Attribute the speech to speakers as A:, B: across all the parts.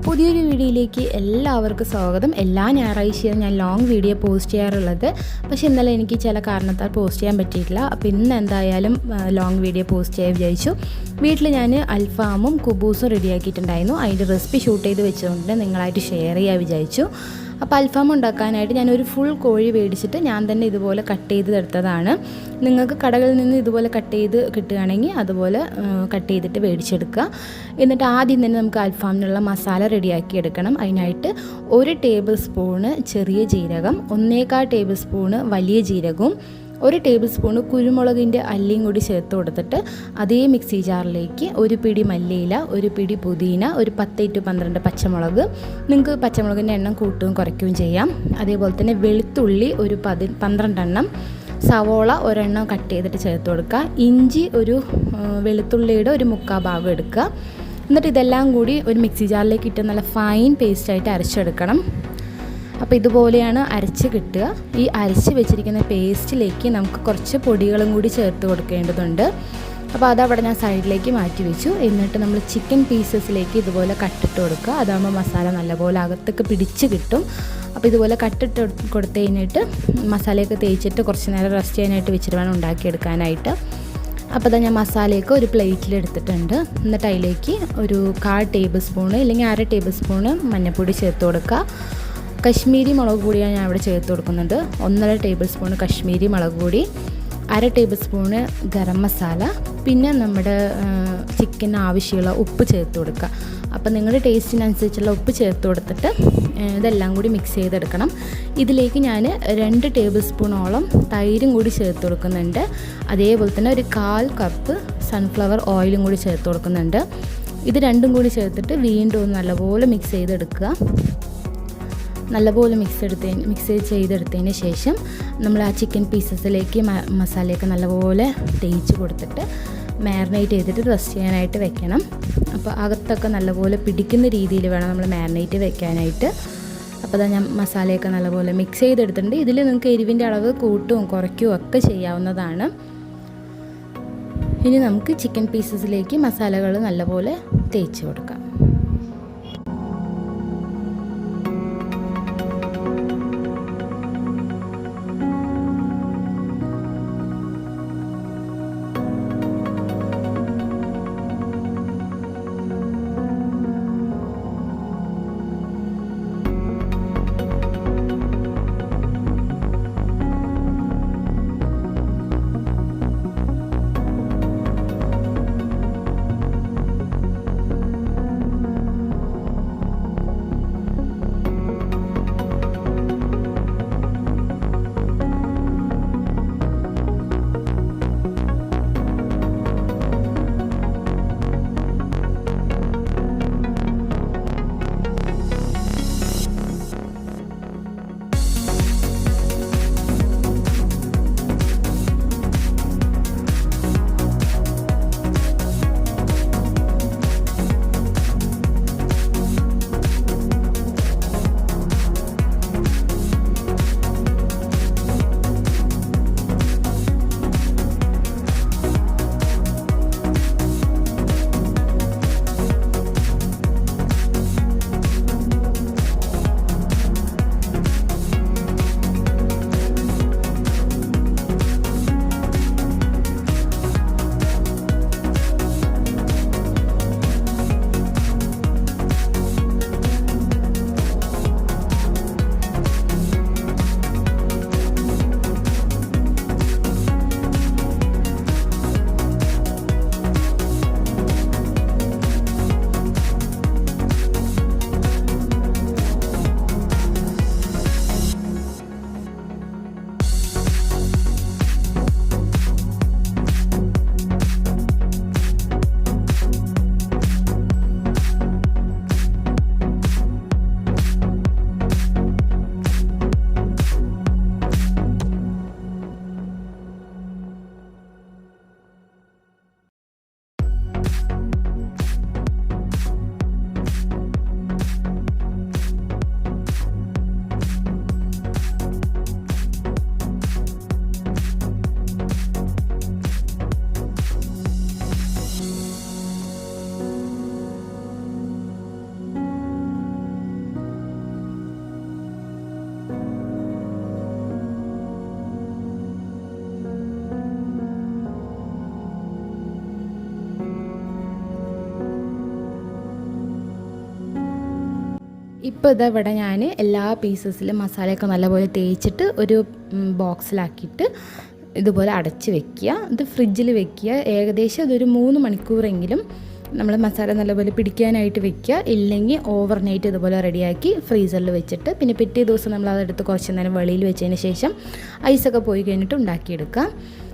A: പുതിയൊരു വീഡിയോയിലേക്ക് എല്ലാവർക്കും സ്വാഗതം. എല്ലാ ഞായറാഴ്ചയും ഞാൻ ലോങ് വീഡിയോ പോസ്റ്റ് ചെയ്യാറുള്ളത്. പക്ഷേ ഇന്നലെ എനിക്ക് ചില കാരണത്താൽ പോസ്റ്റ് ചെയ്യാൻ പറ്റിയിട്ടില്ല. അപ്പോൾ ഇന്ന് എന്തായാലും ലോങ് വീഡിയോ പോസ്റ്റ് ചെയ്യാൻ വിചാരിച്ചു. വീട്ടിൽ ഞാൻ അൽഫാമും കുബൂസും റെഡിയാക്കിയിട്ടുണ്ടായിരുന്നു. അതിൻ്റെ റെസിപ്പി ഷൂട്ട് ചെയ്ത് വെച്ചുകൊണ്ട് നിങ്ങളായിട്ട് ഷെയർ ചെയ്യാൻ വിചാരിച്ചു. അപ്പോൾ അൽഫാം ഉണ്ടാക്കാനായിട്ട് ഞാനൊരു ഫുൾ കോഴി മേടിച്ചിട്ട് ഞാൻ തന്നെ ഇതുപോലെ കട്ട് ചെയ്തെടുത്തതാണ്. നിങ്ങൾക്ക് കടകളിൽ നിന്ന് ഇതുപോലെ കട്ട് ചെയ്ത് കിട്ടുകയാണെങ്കിൽ അതുപോലെ കട്ട് ചെയ്തിട്ട് മേടിച്ചെടുക്കുക. എന്നിട്ട് ആദ്യം തന്നെ നമുക്ക് അൽഫാമിനുള്ള മസാല റെഡിയാക്കി എടുക്കണം. അതിനായിട്ട് 1 ടേബിൾ സ്പൂണ് ചെറിയ ജീരകം, 1.25 ടേബിൾ സ്പൂണ് വലിയ ജീരകവും 1 ടേബിൾ സ്പൂണ് കുരുമുളകിൻ്റെ അല്ലിയും കൂടി ചേർത്ത് കൊടുത്തിട്ട് അതേ മിക്സി ജാറിലേക്ക് 1 പിടി മല്ലിയില, 1 പിടി പുതിന, ഒരു 10 to 12 പച്ചമുളക്. നിങ്ങൾക്ക് പച്ചമുളകിൻ്റെ എണ്ണം കൂട്ടുകയും കുറയ്ക്കുകയും ചെയ്യാം. അതേപോലെ തന്നെ വെളുത്തുള്ളി ഒരു 12 എണ്ണം, സവോള ഒരെണ്ണം കട്ട് ചെയ്തിട്ട് ചേർത്ത് കൊടുക്കുക. ഇഞ്ചി ഒരു വെളുത്തുള്ളിയുടെ ഒരു 1/4 ഭാഗം എടുക്കുക. എന്നിട്ട് ഇതെല്ലാം കൂടി ഒരു മിക്സി ജാറിലേക്ക് ഇട്ട് നല്ല ഫൈൻ പേസ്റ്റായിട്ട് അരച്ചെടുക്കണം. അപ്പോൾ ഇതുപോലെയാണ് അരച്ച് കിട്ടുക. ഈ അരച്ച് വെച്ചിരിക്കുന്ന പേസ്റ്റിലേക്ക് നമുക്ക് കുറച്ച് പൊടികളും കൂടി ചേർത്ത് കൊടുക്കേണ്ടതുണ്ട്. അപ്പോൾ അതവിടെ ഞാൻ സൈഡിലേക്ക് മാറ്റി വെച്ചു. എന്നിട്ട് നമ്മൾ ചിക്കൻ പീസസിലേക്ക് ഇതുപോലെ കട്ടിട്ട് കൊടുക്കുക. അതാകുമ്പോൾ മസാല നല്ലപോലെ അകത്തൊക്കെ പിടിച്ച് കിട്ടും. അപ്പോൾ ഇതുപോലെ കട്ടിട്ട് കൊടുത്തു കഴിഞ്ഞിട്ട് മസാലയൊക്കെ തേച്ചിട്ട് കുറച്ച് നേരം റെസ്റ്റ് ചെയ്യാനായിട്ട് വെച്ചിട്ട് വേണം ഉണ്ടാക്കിയെടുക്കാനായിട്ട്. അപ്പോൾ അതാ ഞാൻ മസാലയൊക്കെ ഒരു പ്ലേറ്റിലെടുത്തിട്ടുണ്ട്. എന്നിട്ട് അതിലേക്ക് ഒരു 1/4 ടേബിൾ സ്പൂണ് അല്ലെങ്കിൽ 1/2 ടേബിൾ സ്പൂണ് മഞ്ഞൾപ്പൊടി ചേർത്ത് കൊടുക്കുക. കശ്മീരി മുളക് പൊടിയാണ് ഞാൻ ഇവിടെ ചേർത്ത് കൊടുക്കുന്നുണ്ട്. 1.5 ടേബിൾ സ്പൂണ് കശ്മീരി മുളക് പൊടി, 1/2 ടേബിൾ സ്പൂണ് ഗരം മസാല, പിന്നെ നമ്മുടെ ചിക്കന് ആവശ്യമുള്ള ഉപ്പ് ചേർത്ത് കൊടുക്കുക. അപ്പോൾ നിങ്ങളുടെ ടേസ്റ്റിനനുസരിച്ചുള്ള ഉപ്പ് ചേർത്ത് കൊടുത്തിട്ട് ഇതെല്ലാം കൂടി മിക്സ് ചെയ്തെടുക്കണം. ഇതിലേക്ക് ഞാൻ 2 ടേബിൾ സ്പൂണോളം തൈരും കൂടി ചേർത്ത് കൊടുക്കുന്നുണ്ട്. അതേപോലെ തന്നെ ഒരു 1/4 കപ്പ് സൺഫ്ലവർ ഓയിലും കൂടി ചേർത്ത് കൊടുക്കുന്നുണ്ട്. ഇത് രണ്ടും കൂടി ചേർത്തിട്ട് വീണ്ടും നല്ലപോലെ മിക്സ് ചെയ്തെടുക്കുക. നല്ലപോലെ മിക്സ് ചെയ്തെടുത്തതിന് ശേഷം നമ്മൾ ആ ചിക്കൻ പീസസിലേക്ക് മസാലയൊക്കെ നല്ലപോലെ തേച്ച് കൊടുത്തിട്ട് മാരിനേറ്റ് ചെയ്തിട്ട് റെസ്റ്റ് ചെയ്യാനായിട്ട് വെക്കണം. അപ്പോൾ അകത്തൊക്കെ നല്ലപോലെ പിടിക്കുന്ന രീതിയിൽ വേണം നമ്മൾ മാരിനേറ്റ് വെക്കാനായിട്ട്. അപ്പോൾ അതാ ഞാൻ മസാലയൊക്കെ നല്ലപോലെ മിക്സ് ചെയ്തെടുത്തിട്ടുണ്ട്. ഇതിൽ നിങ്ങൾക്ക് എരിവിൻ്റെ അളവ് കൂട്ടുകയും കുറയ്ക്കുകയും ഒക്കെ ചെയ്യാവുന്നതാണ്. ഇനി നമുക്ക് ചിക്കൻ പീസസിലേക്ക് മസാലകൾ നല്ലപോലെ തേച്ച് കൊടുക്കാം. ഇപ്പോൾ ഇതാ ഇവിടെ ഞാൻ എല്ലാ പീസസിലും മസാലയൊക്കെ നല്ലപോലെ തേച്ചിട്ട് ഒരു ബോക്സിലാക്കിയിട്ട് ഇതുപോലെ അടച്ച് വെക്കുക. ഇത് ഫ്രിഡ്ജിൽ വെക്കുക. ഏകദേശം അതൊരു 3 മണിക്കൂറെങ്കിലും നമ്മൾ മസാല നല്ലപോലെ പിടിക്കാനായിട്ട് വെക്കുക. ഇല്ലെങ്കിൽ ഓവർനൈറ്റ് ഇതുപോലെ റെഡിയാക്കി ഫ്രീസറിൽ വെച്ചിട്ട് പിന്നെ പിറ്റേ ദിവസം നമ്മൾ അതെടുത്ത് കുറച്ച് നേരം വെളിയിൽ വെച്ചതിന് ശേഷം ഐസൊക്കെ പോയി കഴിഞ്ഞിട്ട് ഉണ്ടാക്കിയെടുക്കാം.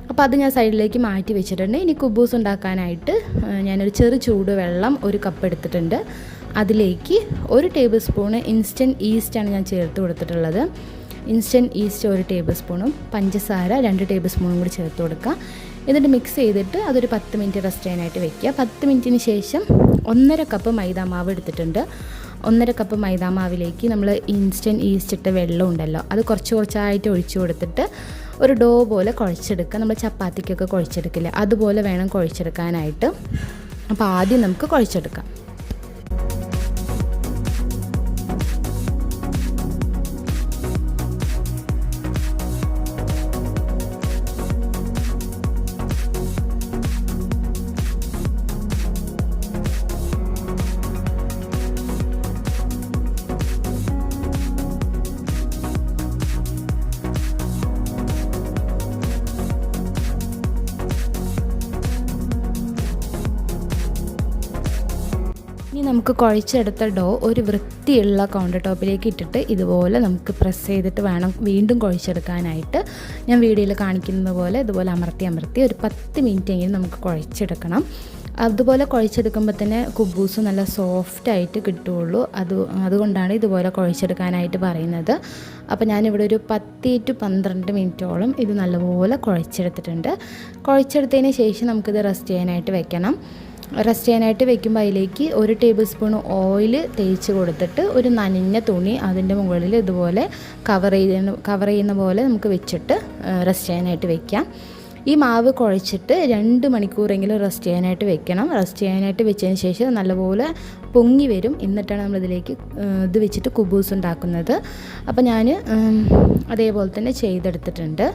A: അപ്പോൾ അത് ഞാൻ സൈഡിലേക്ക് മാറ്റി വെച്ചിട്ടുണ്ട്. ഇനി കുബൂസ് ഉണ്ടാക്കാനായിട്ട് ഞാനൊരു ചൂട് വെള്ളം 1 കപ്പ് എടുത്തിട്ടുണ്ട്. അതിലേക്ക് 1 ടേബിൾ സ്പൂണ് ഇൻസ്റ്റൻറ്റ് ഈസ്റ്റാണ് ഞാൻ ചേർത്ത് കൊടുത്തിട്ടുള്ളത്. ഇൻസ്റ്റൻറ്റ് ഈസ്റ്റ് 1 ടേബിൾ സ്പൂണും പഞ്ചസാര 2 ടേബിൾ സ്പൂണും കൂടി ചേർത്ത് കൊടുക്കുക. എന്നിട്ട് മിക്സ് ചെയ്തിട്ട് അതൊരു 10 മിനിറ്റ് റെസ്റ്റ് ചെയ്യാനായിട്ട് വെക്കുക. 10 മിനിറ്റിന് ശേഷം 1.5 കപ്പ് മൈദാമാവ് എടുത്തിട്ടുണ്ട്. 1.5 കപ്പ് മൈദാമാവിലേക്ക് നമ്മൾ ഇൻസ്റ്റൻറ്റ് ഈസ്റ്റ് ഇട്ട വെള്ളം ഉണ്ടല്ലോ, അത് കുറച്ചായിട്ട് ഒഴിച്ചു കൊടുത്തിട്ട് ഒരു ഡോ പോലെ കുഴച്ചെടുക്കുക. നമ്മൾ ചപ്പാത്തിക്കൊക്കെ കുഴച്ചെടുക്കില്ല, അതുപോലെ വേണം കുഴച്ചെടുക്കാനായിട്ട്. അപ്പോൾ ആദ്യം നമുക്ക് കുഴച്ചെടുക്കാം. ഇനി നമുക്ക് കുഴച്ചെടുത്ത ഡോ ഒരു വൃത്തിയുള്ള കൗണ്ടർ ടോപ്പിലേക്ക് ഇട്ടിട്ട് ഇതുപോലെ നമുക്ക് പ്രസ് ചെയ്തിട്ട് വേണം വീണ്ടും കുഴച്ചെടുക്കാനായിട്ട്. ഞാൻ വീഡിയോയിൽ കാണിക്കുന്നത് പോലെ ഇതുപോലെ അമർത്തി ഒരു 10 മിനിറ്റെങ്കിലും നമുക്ക് കുഴച്ചെടുക്കണം. അതുപോലെ കുഴച്ചെടുക്കുമ്പോൾ തന്നെ കുബൂസ് നല്ല സോഫ്റ്റായിട്ട് കിട്ടുകയുള്ളൂ. അതുകൊണ്ടാണ് ഇതുപോലെ കുഴച്ചെടുക്കാനായിട്ട് പറയുന്നത്. അപ്പോൾ ഞാനിവിടെ ഒരു 10 to 12 മിനിറ്റോളം ഇത് നല്ലപോലെ കുഴച്ചെടുത്തിട്ടുണ്ട്. കുഴച്ചെടുത്തതിന് ശേഷം നമുക്കിത് റെസ്റ്റ് ചെയ്യാനായിട്ട് വെക്കണം. റെസ്റ്റ് ചെയ്യാനായിട്ട് വെക്കുമ്പോൾ അതിലേക്ക് 1 ടേബിൾ സ്പൂൺ ഓയിൽ തേച്ച് കൊടുത്തിട്ട് ഒരു നനഞ്ഞ തുണി അതിൻ്റെ മുകളിൽ ഇതുപോലെ കവർ ചെയ്യുന്ന പോലെ നമുക്ക് വെച്ചിട്ട് റെസ്റ്റ് ചെയ്യാനായിട്ട് വെക്കാം. ഈ മാവ് കുഴച്ചിട്ട് 2 മണിക്കൂറെങ്കിലും റെസ്റ്റ് ചെയ്യാനായിട്ട് വെക്കണം. റെസ്റ്റ് ചെയ്യാനായിട്ട് വെച്ചതിന് ശേഷം നല്ലപോലെ പൊങ്ങി വരും. എന്നിട്ടാണ് നമ്മളിതിലേക്ക് ഇത് വെച്ചിട്ട് കുബൂസ് ഉണ്ടാക്കുന്നത്. അപ്പോൾ ഞാൻ അതേപോലെ തന്നെ ചെയ്തെടുത്തിട്ടുണ്ട്.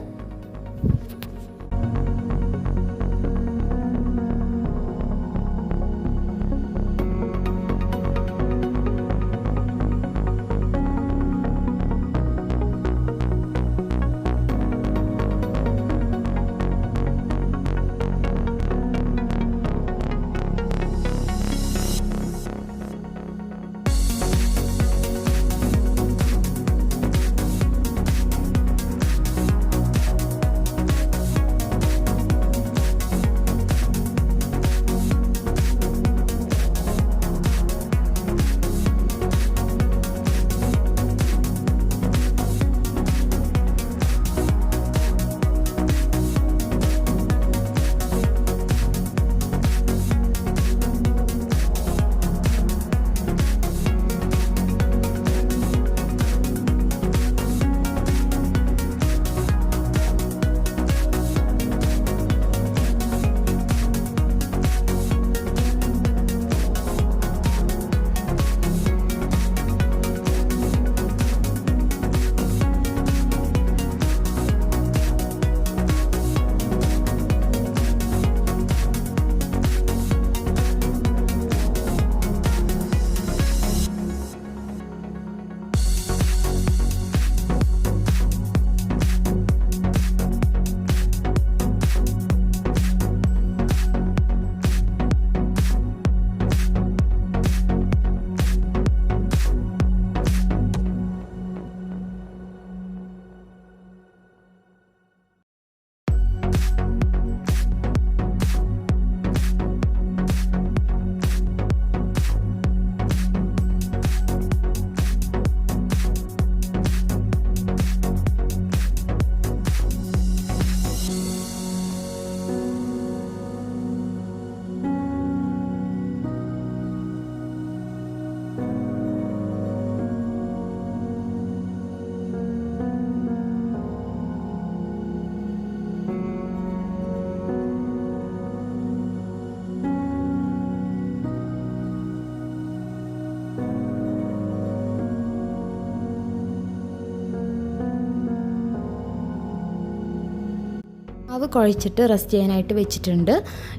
A: മാവ് കുഴച്ചിട്ട് റെസ്റ്റ് ചെയ്യാനായിട്ട് വെച്ചിട്ടുണ്ട്.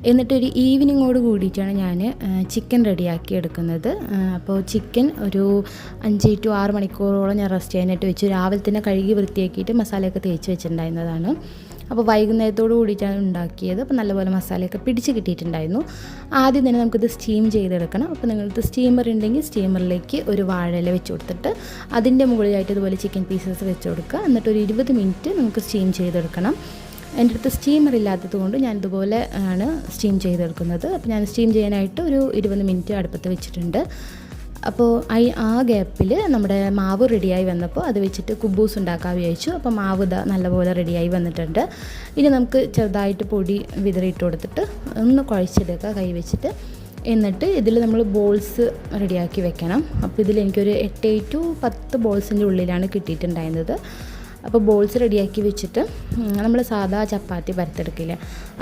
A: എന്നിട്ടൊരു ഈവനിങ്ങോട് കൂടിയിട്ടാണ് ഞാൻ ചിക്കൻ റെഡിയാക്കി എടുക്കുന്നത്. അപ്പോൾ ചിക്കൻ ഒരു 5 to 6 മണിക്കൂറോളം ഞാൻ റെസ്റ്റ് ചെയ്യാനായിട്ട് വെച്ചു. രാവിലെ തന്നെ കഴുകി വൃത്തിയാക്കിയിട്ട് മസാലയൊക്കെ തേച്ച് വെച്ചിട്ടുണ്ടായിരുന്നതാണ്. അപ്പോൾ വൈകുന്നേരത്തോട് കൂടിയിട്ടാണ് ഉണ്ടാക്കിയത്. അപ്പോൾ നല്ലപോലെ മസാലയൊക്കെ പിടിച്ച് കിട്ടിയിട്ടുണ്ടായിരുന്നു. ആദ്യം തന്നെ നമുക്കിത് സ്റ്റീം ചെയ്തെടുക്കണം. അപ്പോൾ നിങ്ങൾക്ക് സ്റ്റീമർ ഉണ്ടെങ്കിൽ സ്റ്റീമറിലേക്ക് ഒരു വാഴയില വെച്ച് കൊടുത്തിട്ട് അതിൻ്റെ മുകളിലായിട്ട് ഇതുപോലെ ചിക്കൻ പീസസ് വെച്ച് കൊടുക്കുക. എന്നിട്ടൊരു 20 മിനിറ്റ് നമുക്ക് സ്റ്റീം ചെയ്തെടുക്കണം. എൻ്റെ അടുത്ത് സ്റ്റീമർ ഇല്ലാത്തത് കൊണ്ട് ഞാൻ ഇതുപോലെ ആണ് സ്റ്റീം ചെയ്തെടുക്കുന്നത്. അപ്പോൾ ഞാൻ സ്റ്റീം ചെയ്യാനായിട്ട് ഒരു 20 മിനിറ്റ് അടുപ്പത്ത് വെച്ചിട്ടുണ്ട്. അപ്പോൾ ആ ഗ്യാപ്പിൽ നമ്മുടെ മാവ് റെഡിയായി വന്നപ്പോൾ അത് വെച്ചിട്ട് കുബൂസ് ഉണ്ടാക്കാൻ വിചാരിച്ചു. അപ്പോൾ മാവ് നല്ലപോലെ റെഡിയായി വന്നിട്ടുണ്ട്. ഇനി നമുക്ക് ചെറുതായിട്ട് പൊടി വിതറിയിട്ട് കൊടുത്തിട്ട് ഒന്ന് കുഴച്ചെടുക്കുക കൈ വെച്ചിട്ട്. എന്നിട്ട് ഇതിൽ നമ്മൾ ബോൾസ് റെഡിയാക്കി വെക്കണം. അപ്പോൾ ഇതിൽ എനിക്കൊരു 8 to 10 ബോൾസിൻ്റെ ഉള്ളിലാണ് കിട്ടിയിട്ടുണ്ടായിരുന്നത്. അപ്പോൾ ബോൾസ് റെഡിയാക്കി വെച്ചിട്ട് നമ്മൾ സാധാ ചപ്പാത്തി പരത്തെടുക്കില്ല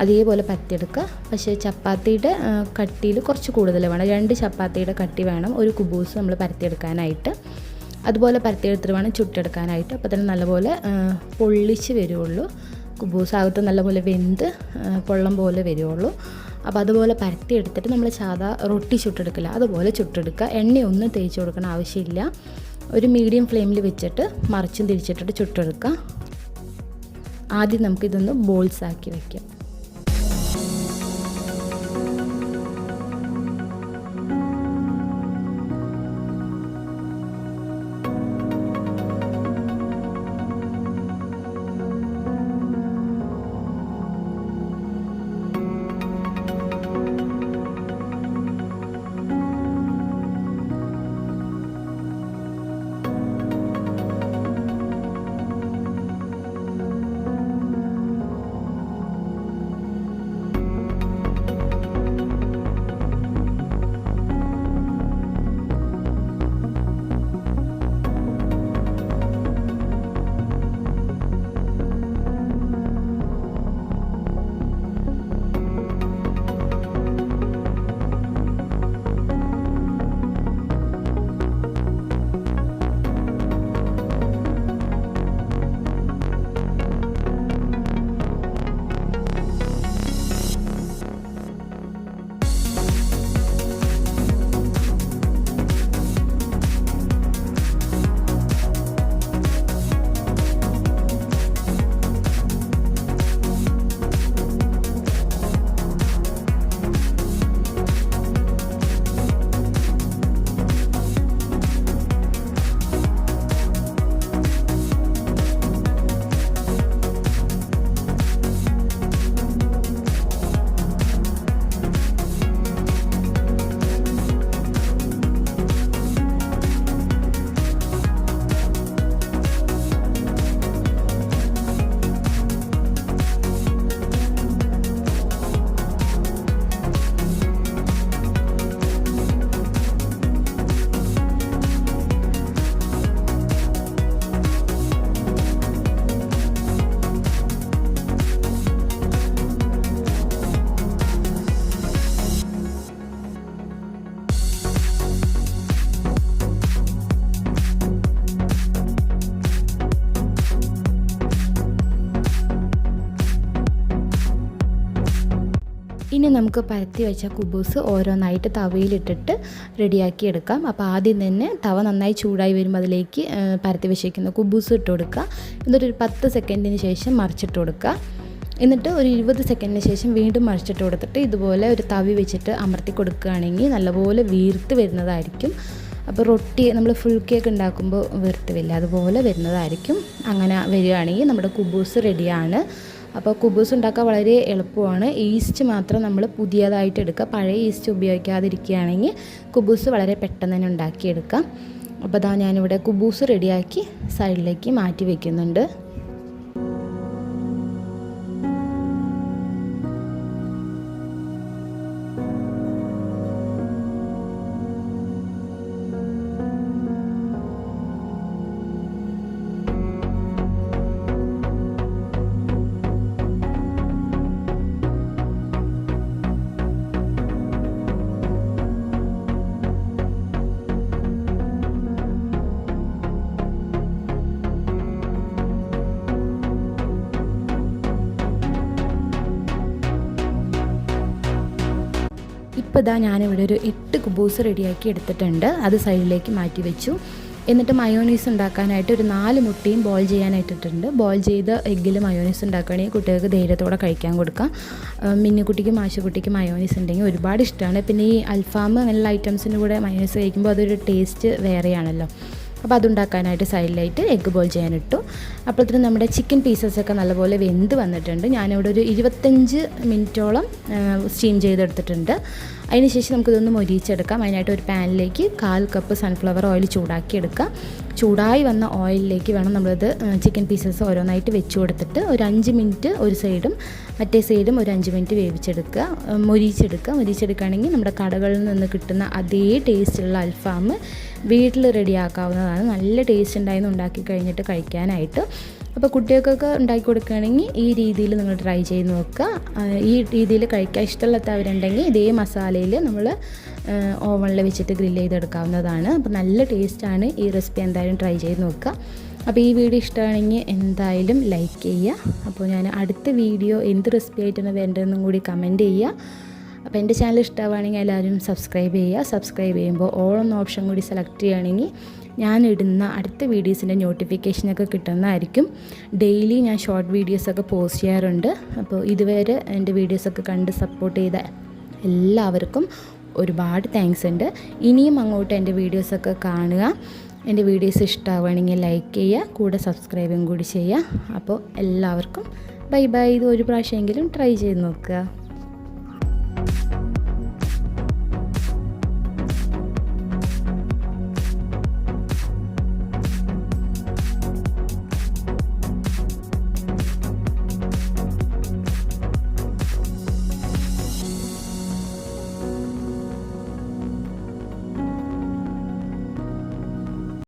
A: അതേപോലെ പരത്തിയെടുക്കുക. പക്ഷേ ചപ്പാത്തിയുടെ കട്ടിയിൽ കുറച്ച് കൂടുതൽ വേണം. 2 ചപ്പാത്തിയുടെ കട്ടി വേണം ഒരു കുബൂസ് നമ്മൾ പരത്തിയെടുക്കാനായിട്ട്. അതുപോലെ പരത്തിയെടുത്തിട്ട് വേണം ചുട്ടെടുക്കാനായിട്ട്. അപ്പോൾ തന്നെ നല്ലപോലെ പൊള്ളിച്ച് വരുള്ളൂ. കുബൂസ് അകത്ത് നല്ലപോലെ വെന്ത് പൊള്ളം പോലെ വരുള്ളൂ. അപ്പോൾ അതുപോലെ പരത്തിയെടുത്തിട്ട് നമ്മൾ സാധാ റൊട്ടി ചുട്ടെടുക്കില്ല അതുപോലെ ചുട്ടെടുക്കുക. എണ്ണയൊന്നും തേച്ച് കൊടുക്കണം ആവശ്യമില്ല. ഒരു മീഡിയം ഫ്ലെയിമിൽ വെച്ചിട്ട് മറിച്ചും തിരിച്ചിട്ടിട്ട് ചുട്ടെടുക്കുക. ആദ്യം നമുക്കിതൊന്ന് ബോൾസ് ആക്കി വയ്ക്കാം. ഇനി നമുക്ക് പരത്തി വെച്ച കുബൂസ് ഓരോന്നായിട്ട് തവയിലിട്ടിട്ട് റെഡിയാക്കി എടുക്കാം. അപ്പോൾ ആദ്യം തന്നെ തവ നന്നായി ചൂടായി വരുമ്പോൾ അതിലേക്ക് പരത്തി വെച്ചിരിക്കുന്ന കുബൂസ് ഇട്ട് കൊടുക്കുക. എന്നിട്ടൊരു 10 സെക്കൻഡിന് ശേഷം മറിച്ചിട്ട് കൊടുക്കുക. എന്നിട്ട് ഒരു 20 സെക്കൻഡിന് ശേഷം വീണ്ടും മറിച്ചിട്ട് കൊടുത്തിട്ട് ഇതുപോലെ ഒരു തവി വെച്ചിട്ട് അമർത്തി കൊടുക്കുകയാണെങ്കിൽ നല്ലപോലെ വീർത്ത് വരുന്നതായിരിക്കും. അപ്പോൾ റൊട്ടി നമ്മൾ ഫുൾ കേക്ക് ഉണ്ടാക്കുമ്പോൾ വീർത്തില്ല അതുപോലെ വരുന്നതായിരിക്കും. അങ്ങനെ വരികയാണെങ്കിൽ നമ്മുടെ കുബൂസ് റെഡിയാണ്. അപ്പോൾ കുബൂസ് ഉണ്ടാക്കാൻ വളരെ എളുപ്പമാണ്. ഈസ്റ്റ് മാത്രം നമ്മൾ പുതിയതായിട്ട് എടുക്കുക. പഴയ ഈസ്റ്റ് ഉപയോഗിക്കാതിരിക്കുകയാണെങ്കിൽ കുബൂസ് വളരെ പെട്ടെന്ന് തന്നെ ഉണ്ടാക്കിയെടുക്കാം. അപ്പോൾ അതാ ഞാനിവിടെ കുബൂസ് റെഡിയാക്കി സൈഡിലേക്ക് മാറ്റി വയ്ക്കുന്നുണ്ട്. അപ്പോൾ ഇതാ ഞാനിവിടെ ഒരു 8 കുബൂസ് റെഡിയാക്കി എടുത്തിട്ടുണ്ട്. അത് സൈഡിലേക്ക് മാറ്റി വെച്ചു. എന്നിട്ട് മയോണീസ് ഉണ്ടാക്കാനായിട്ട് ഒരു 4 മുട്ടയും ബോയിൽ ചെയ്യാനായിട്ടിട്ടുണ്ട്. ബോയിൽ ചെയ്ത് എഗ്ഗിൽ മയോണീസ് ഉണ്ടാക്കുകയാണെങ്കിൽ കുട്ടികൾക്ക് ധൈര്യത്തോടെ കഴിക്കാൻ കൊടുക്കാം. മിന്നുകുട്ടിക്കും ആശുകുട്ടിക്കും മയോണീസ് ഉണ്ടെങ്കിൽ ഒരുപാട് ഇഷ്ടമാണ്. പിന്നെ ഈ അൽഫാം അങ്ങനെയുള്ള ഐറ്റംസിൻ്റെ കൂടെ മയോണീസ് കഴിക്കുമ്പോൾ അതൊരു ടേസ്റ്റ് വേറെയാണല്ലോ. അപ്പോൾ അതുണ്ടാക്കാനായിട്ട് സൈഡിലായിട്ട് എഗ്ഗ് ബോയിൽ ചെയ്യാനിട്ടു. അപ്പോഴത്തേനും നമ്മുടെ ചിക്കൻ പീസസൊക്കെ നല്ലപോലെ വെന്ത് വന്നിട്ടുണ്ട്. ഞാനിവിടെ ഒരു 25 മിനിറ്റോളം സ്റ്റീം ചെയ്തെടുത്തിട്ടുണ്ട്. അതിനുശേഷം നമുക്കിതൊന്ന് മൊരിയിച്ചെടുക്കാം. അതിനായിട്ട് ഒരു പാനിലേക്ക് 1/4 കപ്പ് സൺഫ്ലവർ ഓയിൽ ചൂടാക്കിയെടുക്കാം. ചൂടായി വന്ന ഓയിലിലേക്ക് വേണം നമ്മളിത് ചിക്കൻ പീസസ് ഓരോന്നായിട്ട് വെച്ച് കൊടുത്തിട്ട് ഒരു 5 മിനിറ്റ് ഒരു സൈഡും മറ്റേ സൈഡും ഒരു 5 മിനിറ്റ് വേവിച്ചെടുക്കുക, മൊരിയിച്ചെടുക്കുകയാണെങ്കിൽ നമ്മുടെ കടകളിൽ നിന്ന് കിട്ടുന്ന അതേ ടേസ്റ്റുള്ള അൽഫാം വീട്ടിൽ റെഡിയാക്കാവുന്നതാണ്. നല്ല ടേസ്റ്റ് ഉണ്ടായിരുന്നു ഉണ്ടാക്കി കഴിഞ്ഞിട്ട് കഴിക്കാനായിട്ട്. അപ്പോൾ കുട്ടികൾക്കൊക്കെ ഉണ്ടാക്കി കൊടുക്കുകയാണെങ്കിൽ ഈ രീതിയിൽ നിങ്ങൾ ട്രൈ ചെയ്ത് നോക്കുക. ഈ രീതിയിൽ കഴിക്കാൻ ഇഷ്ടമുള്ളവരുണ്ടെങ്കിൽ ഇതേ മസാലയിൽ നമ്മൾ ഓവണിൽ വെച്ചിട്ട് ഗ്രില്ല് ചെയ്തെടുക്കാവുന്നതാണ്. അപ്പോൾ നല്ല ടേസ്റ്റാണ്. ഈ റെസിപ്പി എന്തായാലും ട്രൈ ചെയ്ത് നോക്കുക. അപ്പോൾ ഈ വീഡിയോ ഇഷ്ടമാണെങ്കിൽ എന്തായാലും ലൈക്ക് ചെയ്യുക. അപ്പോൾ ഞാൻ അടുത്ത വീഡിയോ എന്ത് റെസിപ്പി ആയിട്ടാണ് വേണ്ടതെന്നും കൂടി കമൻറ്റ് ചെയ്യുക. അപ്പോൾ എൻ്റെ ചാനൽ ഇഷ്ടമാണെങ്കിൽ എല്ലാവരും സബ്സ്ക്രൈബ് ചെയ്യുക. സബ്സ്ക്രൈബ് ചെയ്യുമ്പോൾ ഓൾ എന്ന ഓപ്ഷൻ കൂടി സെലക്ട് ചെയ്യുകയാണെങ്കിൽ ഞാനിടുന്ന അടുത്ത വീഡിയോസിൻ്റെ നോട്ടിഫിക്കേഷനൊക്കെ കിട്ടുന്നതായിരിക്കും. ഡെയിലി ഞാൻ ഷോർട്ട് വീഡിയോസൊക്കെ പോസ്റ്റ് ചെയ്യാറുണ്ട്. അപ്പോൾ ഇതുവരെ എൻ്റെ വീഡിയോസൊക്കെ കണ്ട് സപ്പോർട്ട് ചെയ്ത എല്ലാവർക്കും ഒരുപാട് താങ്ക്സ് ഉണ്ട്. ഇനിയും അങ്ങോട്ട് എൻ്റെ വീഡിയോസൊക്കെ കാണുക. എൻ്റെ വീഡിയോസ് ഇഷ്ടമാവുകയാണെങ്കിൽ ലൈക്ക് ചെയ്യുക, കൂടെ സബ്സ്ക്രൈബും കൂടി ചെയ്യുക. അപ്പോൾ എല്ലാവർക്കും ബൈ ബൈ. ഇത് ഒരു പ്രാവശ്യമെങ്കിലും ട്രൈ ചെയ്ത് നോക്കുക.